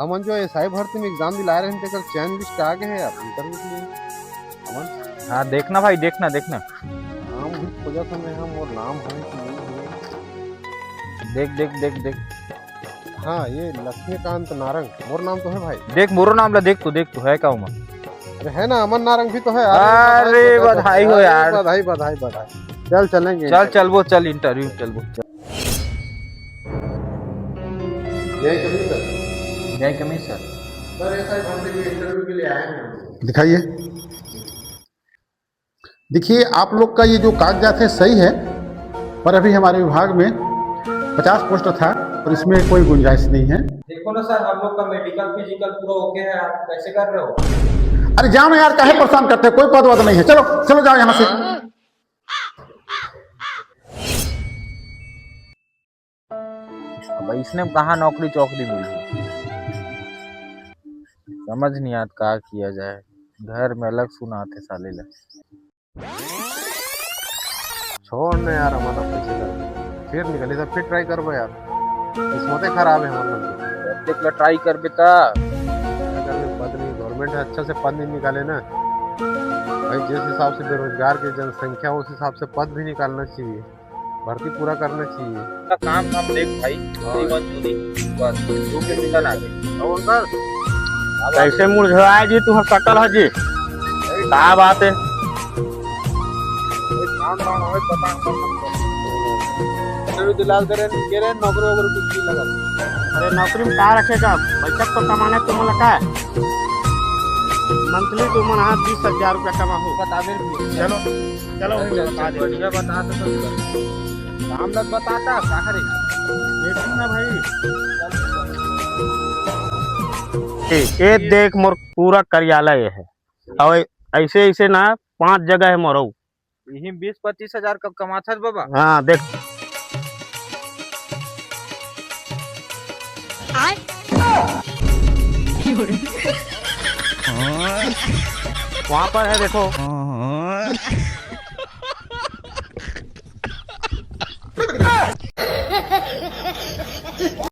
हमन जो एसआई भर्ती में एग्जाम दिला रहे हैं तेकर चयन लिस्ट आ गए हैं आप इंटरव्यू के लिए हमन। हाँ देखना भाई, देखना देखना। नाम भी खोजा था मैं, हम और नाम है कि नहीं है। देख देख देख देख हाँ ये लक्ष्मीकांत नारंग मोर नाम तो है भाई। देख मोरो नाम ला, देख तू है का उमा। अरे है ना, अमन नारंग भी तो है। अरे बधाई हो यार। बधाई बधाई बधाई। चल चलेंगे। चल वो चल इंटरव्यू चल वो चल। जय कबीर सर। जय कमीर सर। सर एसआई भर्ती के इंटरव्यू के लिए आए हैं। दिखाइए। देखिए आप लोग का ये जो कागजात है सही है, पर अभी हमारे विभाग में 50 पोस्ट था और इसमें कोई गुंजाइश नहीं है। देखो ना सर, हम लोग का मेडिकल फिजिकल पूरा ओके है, आप कैसे कर रहे हो? अरे जाओ ना यार, काहे परेशान करते हैं, कोई पद वद नहीं है। चलो चलो जाओ यहाँ से। अब इसने कहाँ नौकरी चौकरी मिली, समझ नहीं आता क्या किया जाए। घर में अलग सुनाते साले ला। छोड़ ना यार, हमारा पैसे का फिर निकले तो फिर ट्राई करबो यार। किस्मतें खराब है हमारे। देख ला ट्राई कर बेटा। अगर में पद नहीं, गवर्नमेंट अच्छा से पद नहीं निकाले ना भाई, जिस हिसाब से बेरोजगार की जनसंख्या उस हिसाब से पद भी निकालना चाहिए, भर्ती पूरा करना चाहिए। काम काम देख भाई, तेरी मंजूरी बस जो के निकल आ गई। और अंकल कैसे मुरझाए जी, तुम कटल है जी, क्या बात है? काम काम होए पता इंटरव्यू दिला दे रहे के रे, नौकरी वगैरह कुछ नहीं लगा। अरे नौकरी में क्या रखेगा, बचत तो कमाने तुम लगा है। मंथली तुम 20,000 रुपया कमा हो। बता दे चलो चलो बता दे। बढ़िया बता तो काम लग बताता क्या करे। देखो ना भाई, ये देख मोर पूरा कार्यालय है और ऐसे ऐसे ना 5 जगह है मोरो। यही 20-25 हजार कब कमाता है बाबा। हाँ देख, वहाँ पर है देखो।